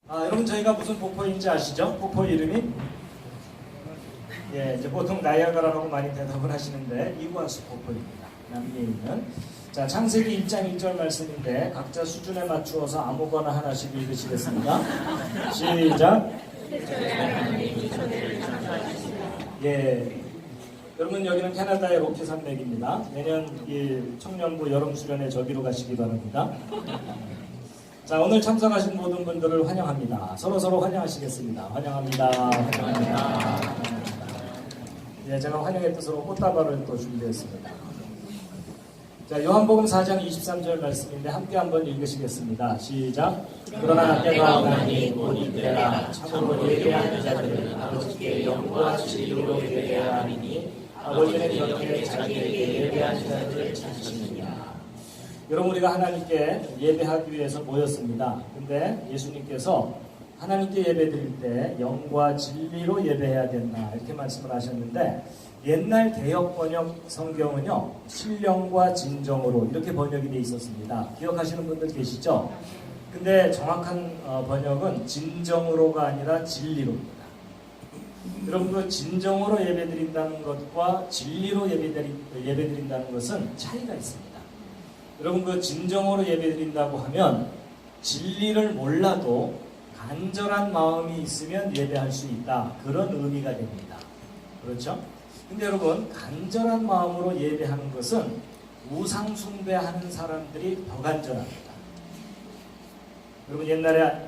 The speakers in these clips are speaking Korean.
여러분 저희가 무슨 폭포인지 아시죠? 폭포 이름이? 이제 보통 나이아가라라고 많이 대답을 하시는데 이구아수 폭포입니다. 남미에 있는. 자, 창세기 1장 1절 말씀인데 각자 수준에 맞추어서 아무거나 하나씩 읽으시겠습니다. 시작. 여러분 여기는 캐나다의 로키 산맥입니다. 내년 청년부 여름 수련회 저기로 가시기 바랍니다. 자, 오늘 참석하신 모든 분들을 환영합니다. 서로 환영하시겠습니다. 환영합니다. 환영합니다. 제가 환영의 뜻으로 꽃다발을 또 준비했습니다. 자, 요한복음 4장 23절 말씀인데 함께 한번 읽으시겠습니다. 시작. 그러나 때가 오나니 곧 이때라. 참으로 예배하는 자들은 아버지께 영과 진리로 예배해야 하리니 아버지는 이렇게 자기에게 예배하는 자들을 찾으시느니라. 여러분 우리가 하나님께 예배하기 위해서 모였습니다. 근데 예수님께서 하나님께 예배드릴 때 영과 진리로 예배해야 된다 이렇게 말씀을 하셨는데 옛날 개역 번역 성경은요 신령과 진정으로 이렇게 번역이 되어 있었습니다. 기억하시는 분들 계시죠? 근데 정확한 번역은 진정으로가 아니라 진리로입니다. 여러분 그 진정으로 예배드린다는 것과 진리로 예배드린다는 것은 차이가 있습니다. 여러분 그 진정으로 예배드린다고 하면 진리를 몰라도 간절한 마음이 있으면 예배할 수 있다. 그런 의미가 됩니다. 그렇죠? 근데 여러분 간절한 마음으로 예배하는 것은 우상 숭배하는 사람들이 더 간절합니다. 여러분 옛날에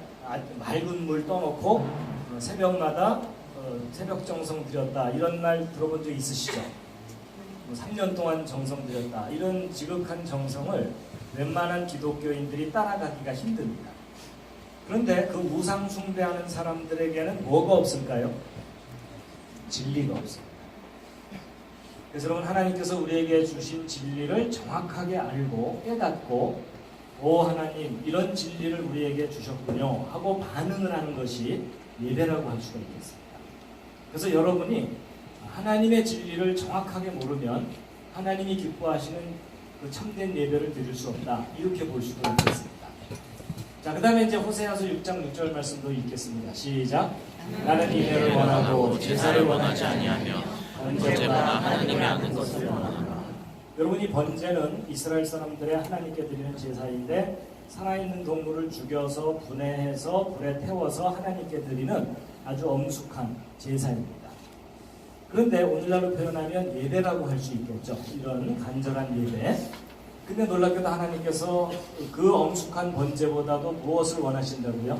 맑은 물 떠놓고 새벽마다 새벽 정성 드렸다 이런 날 들어본 적 있으시죠? 3년 동안 정성 드렸다 이런 지극한 정성을 웬만한 기독교인들이 따라가기가 힘듭니다. 그런데 그 우상 숭배하는 사람들에게는 뭐가 없을까요? 진리가 없습니다. 그래서 여러분 하나님께서 우리에게 주신 진리를 정확하게 알고 깨닫고 오 하나님 이런 진리를 우리에게 주셨군요 하고 반응을 하는 것이 예배라고 할 수가 있겠습니다. 그래서 여러분이 하나님의 진리를 정확하게 모르면 하나님이 기뻐하시는 그 참된 예배를 드릴 수 없다 이렇게 볼 수도 있겠습니다. 자, 그 다음에 이제 호세아서 6장 6절 말씀도 읽겠습니다. 시작. 나는 이회를 원하고 제사를 원하지 아니하며 번제보다 하나님이 아는 것을 원하노라. 여러분 이 번제는 이스라엘 사람들의 하나님께 드리는 제사인데 살아있는 동물을 죽여서 분해해서 불에 태워서 하나님께 드리는 아주 엄숙한 제사입니다. 그런데 오늘날로 표현하면 예배라고 할 수 있겠죠. 이런 간절한 예배. 근데 놀랍게도 하나님께서 그 엄숙한 번제보다도 무엇을 원하신다고요?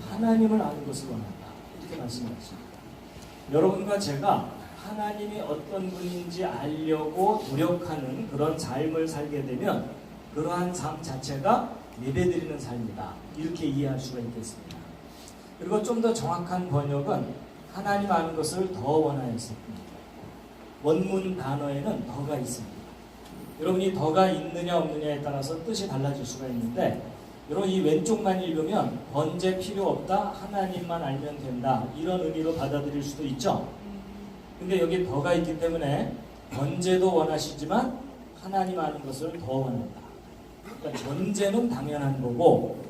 하나님을 아는 것을 원한다. 이렇게 말씀하십니다. 여러분과 제가 하나님이 어떤 분인지 알려고 노력하는 그런 삶을 살게 되면 그러한 삶 자체가 예배드리는 삶이다. 이렇게 이해할 수가 있겠습니다. 그리고 좀 더 정확한 번역은 하나님 아는 것을 더 원하였습니다. 원문 단어에는 더가 있습니다. 여러분이 더가 있느냐 없느냐에 따라서 뜻이 달라질 수가 있는데 여러분 이 왼쪽만 읽으면 번제 필요 없다 하나님만 알면 된다 이런 의미로 받아들일 수도 있죠. 근데 여기 더가 있기 때문에 번제도 원하시지만 하나님 아는 것을 더 원한다. 그러니까 번제는 당연한 거고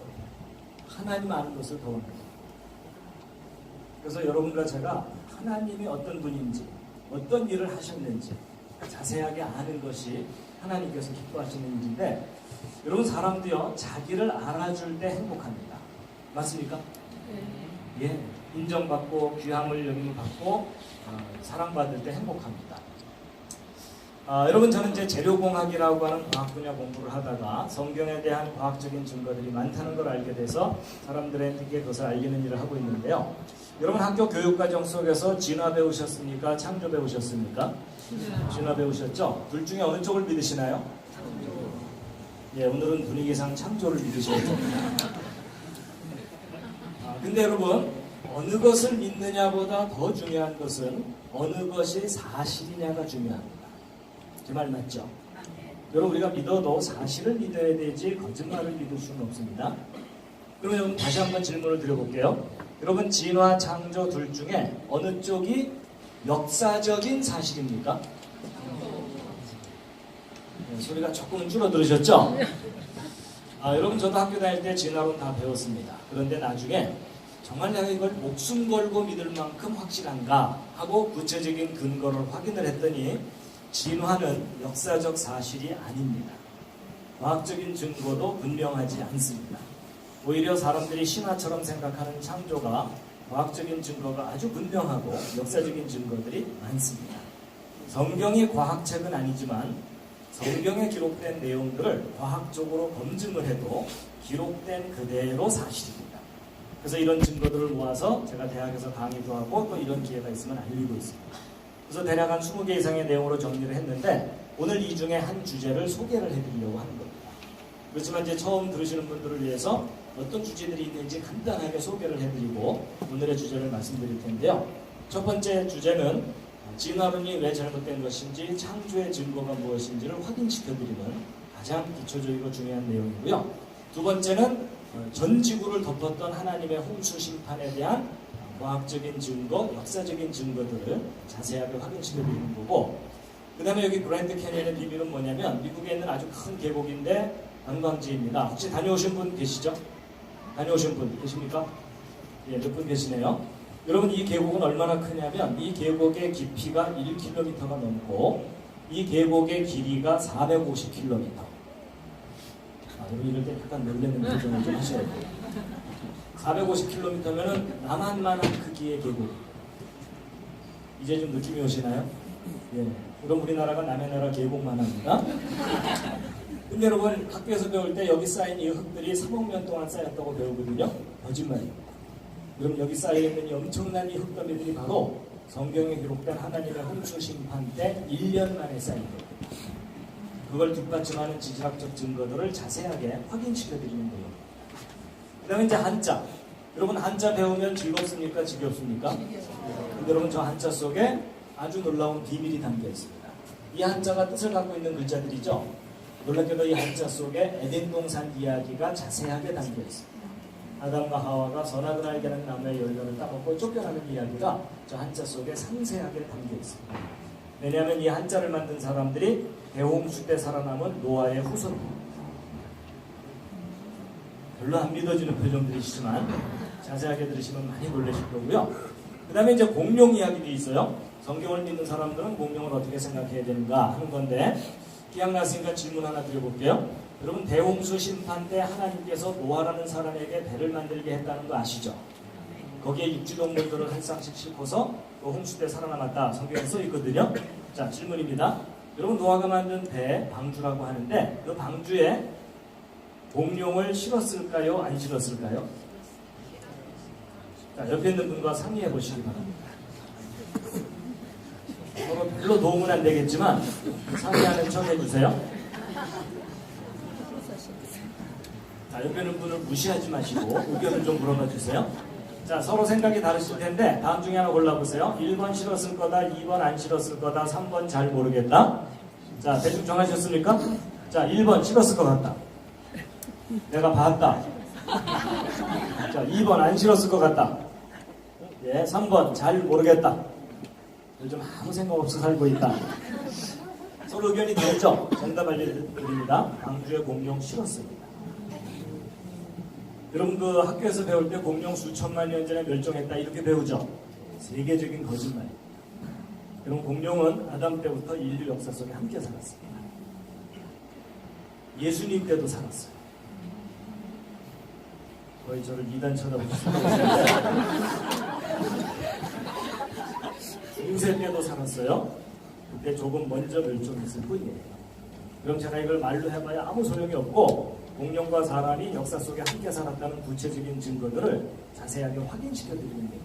하나님 아는 것을 더 원한다. 그래서 여러분과 제가 하나님이 어떤 분인지 어떤 일을 하셨는지 자세하게 아는 것이 하나님께서 기뻐하시는 일인데 여러분 사람도요 자기를 알아줄 때 행복합니다. 맞습니까? 예, 인정받고 귀함을 여김을 받고 사랑받을 때 행복합니다. 여러분 저는 이제 재료공학이라고 하는 과학 분야 공부를 하다가 성경에 대한 과학적인 증거들이 많다는 걸 알게 돼서 사람들에게 그것을 알리는 일을 하고 있는데요. 여러분 학교 교육과정 속에서 진화 배우셨습니까? 창조 배우셨습니까? 진화 배우셨죠? 둘 중에 어느 쪽을 믿으시나요? 예, 오늘은 분위기상 창조를 믿으셔야죠. 근데 여러분 어느 것을 믿느냐보다 더 중요한 것은 어느 것이 사실이냐가 중요합니다. 제 말 맞죠? 여러분 우리가 믿어도 사실을 믿어야 되지 거짓말을 믿을 수는 없습니다. 그러면 다시 한번 질문을 드려볼게요. 여러분 진화, 창조 둘 중에 어느 쪽이 역사적인 사실입니까? 네, 소리가 조금 줄어들으셨죠? 여러분 저도 학교 다닐 때 진화론 다 배웠습니다. 그런데 나중에 정말 내가 이걸 목숨 걸고 믿을 만큼 확실한가 하고 구체적인 근거를 확인을 했더니 진화는 역사적 사실이 아닙니다. 과학적인 증거도 분명하지 않습니다. 오히려 사람들이 신화처럼 생각하는 창조가 과학적인 증거가 아주 분명하고 역사적인 증거들이 많습니다. 성경이 과학책은 아니지만 성경에 기록된 내용들을 과학적으로 검증을 해도 기록된 그대로 사실입니다. 그래서 이런 증거들을 모아서 제가 대학에서 강의도 하고 또 이런 기회가 있으면 알리고 있습니다. 그래서 대략 한 20개 이상의 내용으로 정리를 했는데 오늘 이 중에 한 주제를 소개를 해드리려고 하는 겁니다. 그렇지만 이제 처음 들으시는 분들을 위해서 어떤 주제들이 있는지 간단하게 소개를 해드리고 오늘의 주제를 말씀드릴 텐데요. 첫 번째 주제는 진화론이 왜 잘못된 것인지 창조의 증거가 무엇인지를 확인시켜드리는 가장 기초적이고 중요한 내용이고요. 두 번째는 전 지구를 덮었던 하나님의 홍수 심판에 대한 과학적인 증거, 역사적인 증거들을 자세하게 확인시켜드리는 거고, 그 다음에 여기 그랜드 캐니언의 비밀은 뭐냐면 미국에 있는 아주 큰 계곡인데 관광지입니다. 혹시 다녀오신 분 계시죠? 다녀오신 분 계십니까? 예, 몇 분 계시네요. 여러분 이 계곡은 얼마나 크냐면 이 계곡의 깊이가 1km가 넘고 이 계곡의 길이가 450km. 여러분 이럴 때 약간 놀라는 표정을 좀 하셔야 돼요. 450km면은 남한만한 크기의 계곡. 이제 좀 느낌이 오시나요? 예. 그럼 우리나라가 남의 나라 계곡만 합니다. 근데 여러분 학교에서 배울 때 여기 쌓인 이 흙들이 3억 년 동안 쌓였다고 배우거든요. 거짓말입니다. 그럼 여기 쌓여있는 이 엄청난 이 흙더미들이 바로 성경에 기록된 하나님의 홍수 심판 때 1년 만에 쌓인 겁니다. 그걸 뒷받침하는 지질학적 증거들을 자세하게 확인시켜드리는 거예요. 그 다음에 이제 한자. 여러분 한자 배우면 즐겁습니까? 지겹습니까? 근데 여러분 저 한자 속에 아주 놀라운 비밀이 담겨 있습니다. 이 한자가 뜻을 갖고 있는 글자들이죠. 놀랍게도 이 한자 속에 에덴 동산 이야기가 자세하게 담겨 있습니다. 아담과 하와가 선악을 알게 하는 나무의 열매를 따먹고 쫓겨나는 이야기가 저 한자 속에 상세하게 담겨 있습니다. 왜냐하면 이 한자를 만든 사람들이 대홍수 때 살아남은 노아의 후손입니다. 별로 안 믿어지는 표정들이시지만 자세하게 들으시면 많이 놀라실 거고요. 그 다음에 이제 공룡 이야기도 있어요. 성경을 믿는 사람들은 공룡을 어떻게 생각해야 되는가 하는 건데 기억나시니까 질문 하나 드려볼게요. 여러분 대홍수 심판 때 하나님께서 노아라는 사람에게 배를 만들게 했다는 거 아시죠? 거기에 육지동물들을 한 쌍씩 싣고서 그 홍수 때 살아남았다 성경에 써 있거든요. 자 질문입니다. 여러분 노아가 만든 배 방주라고 하는데 그 방주에 공룡을 실었을까요? 안 실었을까요? 자 옆에 있는 분과 상의해 보시기 바랍니다. 서로 별로 도움은 안 되겠지만 상의하는 척 해주세요. 자, 옆에 있는 분을 무시하지 마시고 의견을 좀 물어봐 주세요. 자, 서로 생각이 다르실 텐데 다음 중에 하나 골라보세요. 1번 싫었을 거다, 2번 안 싫었을 거다, 3번 잘 모르겠다. 자, 대충 정하셨습니까? 자, 1번 싫었을 것 같다. 내가 봤다. 자, 2번 안 싫었을 것 같다. 예, 3번 잘 모르겠다. 요즘 아무 생각 없이 살고 있다. 서로 의견이 다르죠? 정답 알려드립니다. 방주에 공룡 실었습니다. 여러분 그 학교에서 배울 때 공룡 수천만 년 전에 멸종했다 이렇게 배우죠? 세계적인 거짓말입니다. 여러분 공룡은 아담 때부터 인류 역사 속에 함께 살았습니다. 예수님 때도 살았어요. 거의 저를 이단 쳐다보시는데 중세 때도 살았어요. 그때 조금 먼저 멸종했을 뿐이에요. 그럼 제가 이걸 말로 해봐야 아무 소용이 없고 공룡과 사람이 역사 속에 함께 살았다는 구체적인 증거들을 자세하게 확인시켜드리는 거예요.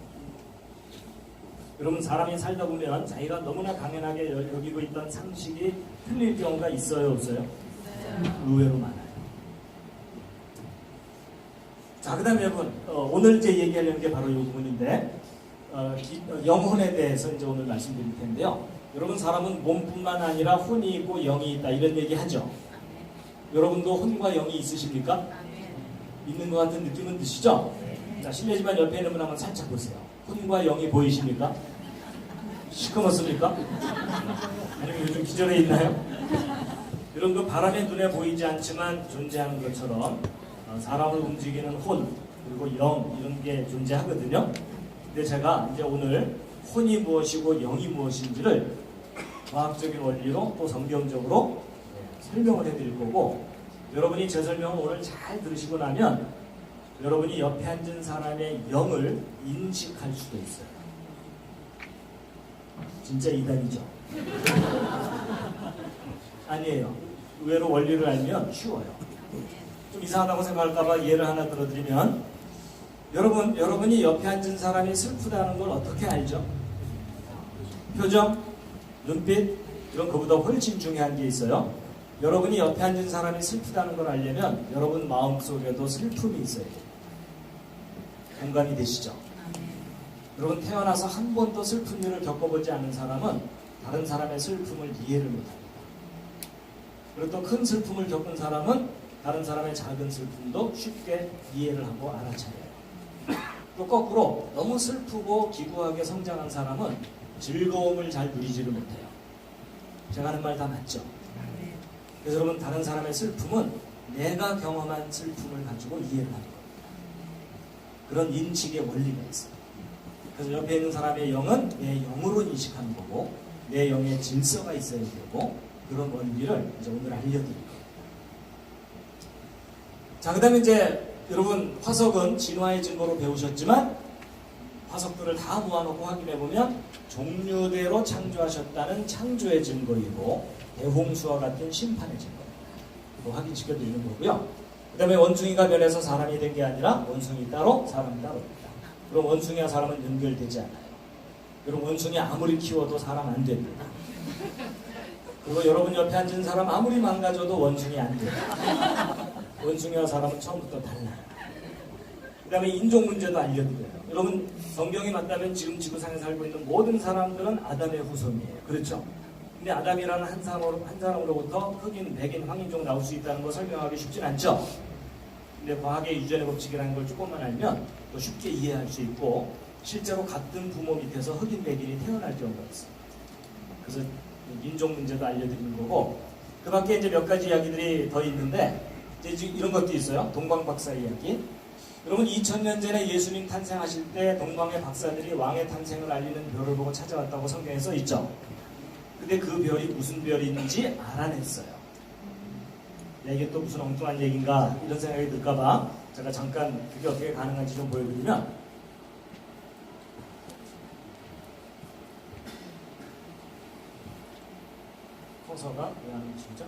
여러분 사람이 살다 보면 자기가 너무나 당연하게 여기고 있던 상식이 틀릴 경우가 있어요 없어요? 의외로 많아요. 자 그 다음에 여러분 오늘 이제 얘기하려는 게 바로 이 부분인데 영혼에 대해서 이제 오늘 말씀드릴 텐데요. 여러분 사람은 몸뿐만 아니라 혼이 있고 영이 있다 이런 얘기 하죠. 여러분도 혼과 영이 있으십니까? 있는 것 같은 느낌은 드시죠? 자 실례지만 옆에 있는 분 한번 살짝 보세요. 혼과 영이 보이십니까? 시커멓습니까? 아니면 요즘 기절해 있나요? 이런 그 바람의 눈에 보이지 않지만 존재하는 것처럼 사람을 움직이는 혼 그리고 영 이런 게 존재하거든요. 근데 제가 이제 오늘 혼이 무엇이고 영이 무엇인지를 과학적인 원리로 또 성경적으로 설명을 해드릴 거고, 여러분이 제 설명을 오늘 잘 들으시고 나면 여러분이 옆에 앉은 사람의 영을 인식할 수도 있어요. 진짜 이단이죠? 아니에요. 의외로 원리를 알면 쉬워요. 좀 이상하다고 생각할까봐 예를 하나 들어드리면, 여러분이 옆에 앉은 사람이 슬프다는 걸 어떻게 알죠? 표정, 눈빛, 이런 것보다 훨씬 중요한 게 있어요. 여러분이 옆에 앉은 사람이 슬프다는 걸 알려면 여러분 마음속에도 슬픔이 있어야 돼요. 공감이 되시죠? 여러분 태어나서 한 번도 슬픈 일을 겪어보지 않은 사람은 다른 사람의 슬픔을 이해를 못합니다. 그리고 또 큰 슬픔을 겪은 사람은 다른 사람의 작은 슬픔도 쉽게 이해를 하고 알아차려요. 또 거꾸로 너무 슬프고 기구하게 성장한 사람은 즐거움을 잘 누리지를 못해요. 제가 하는 말 다 맞죠? 그래서 여러분 다른 사람의 슬픔은 내가 경험한 슬픔을 가지고 이해를 하는 겁니다. 그런 인식의 원리가 있어요. 그래서 옆에 있는 사람의 영은 내 영으로 인식하는 거고 내 영의 질서가 있어야 되고 그런 원리를 이제 오늘 알려드릴 거예요. 자, 그 다음에 이제 여러분 화석은 진화의 증거로 배우셨지만 화석들을 다 모아놓고 확인해보면 종류대로 창조하셨다는 창조의 증거이고 대홍수와 같은 심판의 증거입니다. 이거 확인시켜드리는 거고요. 그 다음에 원숭이가 변해서 사람이 된 게 아니라 원숭이 따로 사람이 따로입니다. 그럼 원숭이와 사람은 연결되지 않아요. 그럼 원숭이 아무리 키워도 사람 안 됩니다. 그리고 여러분 옆에 앉은 사람 아무리 망가져도 원숭이 안 돼요. 원숭이와 사람은 처음부터 달라요. 그 다음에 인종 문제도 알려드려요. 여러분 성경이 맞다면 지금 지구상에 살고 있는 모든 사람들은 아담의 후손이에요. 그렇죠? 근데 아담이라는 한 사람으로부터 흑인, 백인, 황인종 나올 수 있다는 거 설명하기 쉽진 않죠? 근데 과학의 유전의 법칙이라는 걸 조금만 알면 또 쉽게 이해할 수 있고 실제로 같은 부모 밑에서 흑인, 백인이 태어날 경우가 있어요. 그래서 인종 문제도 알려드리는 거고 그 밖에 이제 몇 가지 이야기들이 더 있는데 이제 이런 것도 있어요. 동방 박사 이야기. 여러분 2000년 전에 예수님 탄생하실 때 동방의 박사들이 왕의 탄생을 알리는 별을 보고 찾아왔다고 성경에 써 있죠. 근데 그 별이 무슨 별인지 알아냈어요. 야, 이게 또 무슨 엉뚱한 얘기인가 이런 생각이 들까봐 제가 잠깐 그게 어떻게 가능한지 좀 보여드리면 커서가 왜 안 진짜?